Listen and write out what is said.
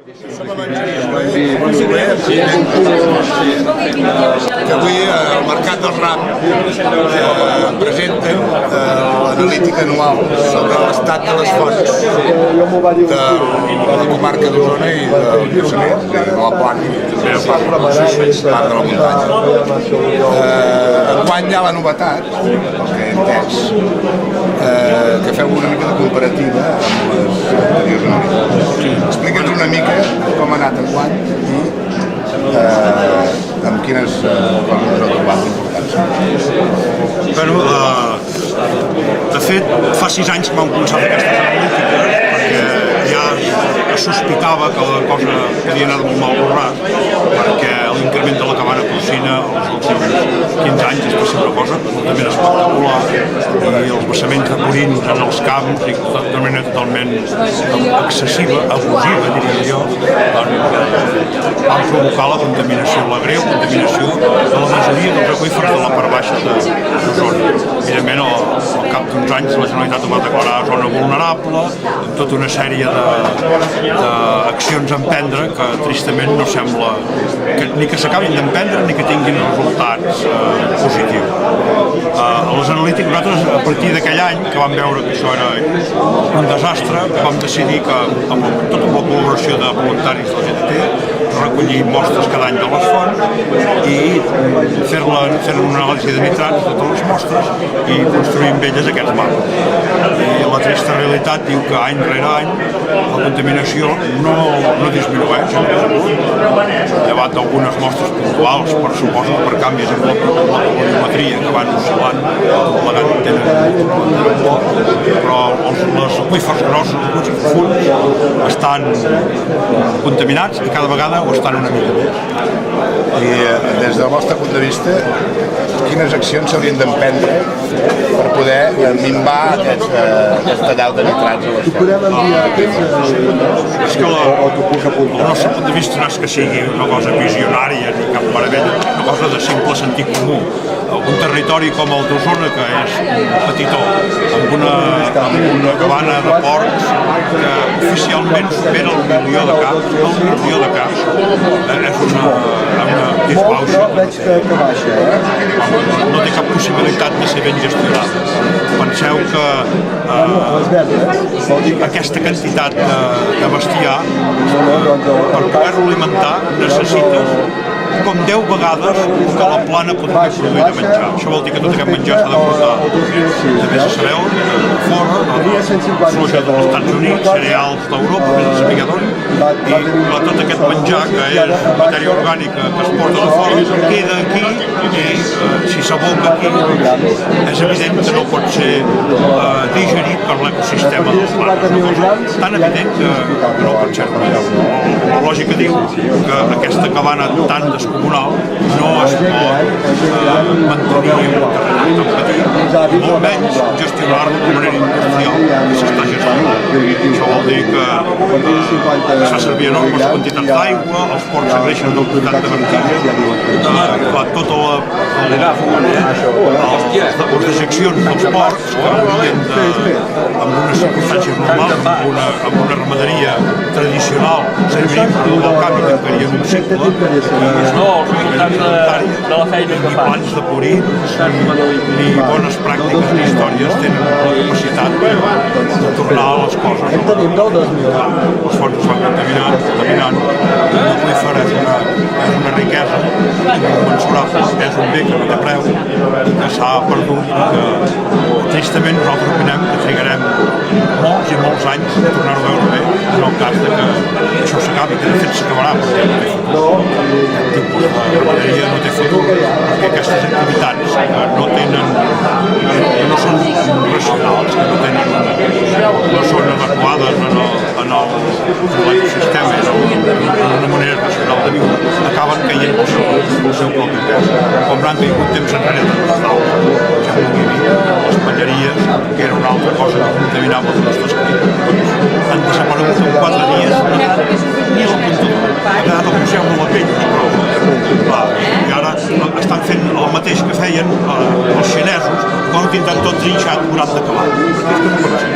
Som a l'Evangelisme, que avui al Mercat del Ram presenten l'analítica anual sobre l'estat de les fonts de la comarca d'Osona i del Lluçanès, de la Plana, i també el Parc de la Muntanya. Enguany hi ha la novetat, pel que he entès, que feu una mica de comparativa amb les anteriors anàlisis. Explica'ns una mica com ha anat enguany i amb quines coses heu trobat importants. De fet, fa 6 anys que vam començar a fer aquestes analítiques perquè ja es sospitava que la cosa podia anar molt mal borrat, perquè l'increment de la cabana porcina els últims 15 anys és una cosa absolutament espectacular, i els vessaments de purins en els camps i de manera totalment excessiva, abusiva, diria jo, van provocar la contaminació, la greu contaminació de la majoria dels aqüífers de la part baixa d'Osona. Evidentment, al cap d'uns anys la Generalitat ho va declarar zona vulnerable, amb tota una sèrie d'accions a emprendre que tristament no sembla ni que s'acabin d'emprendre ni que tinguin resultats positius. A les analítiques, nosaltres, a partir d'aquell any, que vam veure que això era un desastre, vam decidir que, amb tota la col·laboració de voluntaris de la GTT, recollir mostres cada any de les fonts i fer una anàlisi de nitrats de totes les mostres i construir amb elles aquests mapes. I la trista realitat diu que any rere any la contaminació no disminueix, llevat d'algunes mostres puntuals, per suposo per canvis en la colorimetria que van oscil·lant, però els aqüífers grossos, els aqüífers profunds, estan contaminats i cada vegada ho estan una mica més. I des del vostre punt de vista, quines accions s'haurien d'emprendre per poder minvar aquest tallau de nitrats a les fonts? És que el nostre punt de vista no és que sigui una cosa visionària ni cap meravella, una cosa de simple sentit comú. Un territori com el d'Osona, que és petitó, amb una cabana de porcs que oficialment supera el milió de caps, és una disbauxa. No té cap possibilitat de ser ben gestionada. Penseu que aquesta quantitat de bestiar, per poder-lo alimentar, necessites com 10 vegades que la plana podria produir de menjar. Això vol dir que tot aquest menjar s'ha de portar, també se sabeu, fora, soja dels Estats Units, cereals d'Europa, més el semigador, i tot aquest menjar, que és matèria orgànica que es porta de fora, queda aquí i si s'aboca aquí és evident que no pot ser digerit per l'ecosistema dels planes. És una cosa tan evident que no pot ser. La lògica diu que aquesta cabana tan descomunal no es pot mantenir en un terreny tan petit, i molt menys gestionar-lo de manera industrial que s'està gestionant. Això vol dir que s'ha servit enormes quantitats d'aigua, els porcs s'agreixen del costat de vertigen, tota les dejeccions dels porcs que haurien amb unes circumstàncies normals, amb una ramaderia tradicional, servirien per donar el camp i tancarien un cicle, ni plans de purins, ni bones pràctiques ni històries tenen la capacitat de tornar a les coses. Les fonts es van contaminant, l'aqüífer és una riquesa incommensurable, és un bé que no té preu i que s'ha perdut i que tristament nosaltres opinem que trigarem molts i molts anys a tornar-ho a veure bé en el cas que això s'acabi, que de fet s'acabarà perquè no té futur. Aquest tipus de ramaderia no té futur perquè aquestes activitats que no són racionals, que no són adequades en l'ecosistema i d'una manera racional de viure, acaben caient pel seu propi pes. Com han caigut temps enrere tantes d'aus, les palleries, que era una altra cosa que contaminava els nostres clients, han desaparegut en 4 dies, ni el comptador, ha quedat el museu de la pell i prou. I ara estan fent el mateix que feien els xinesos quan ho tindran tot trinxat, murat de cavall, perquè és que no pot ser.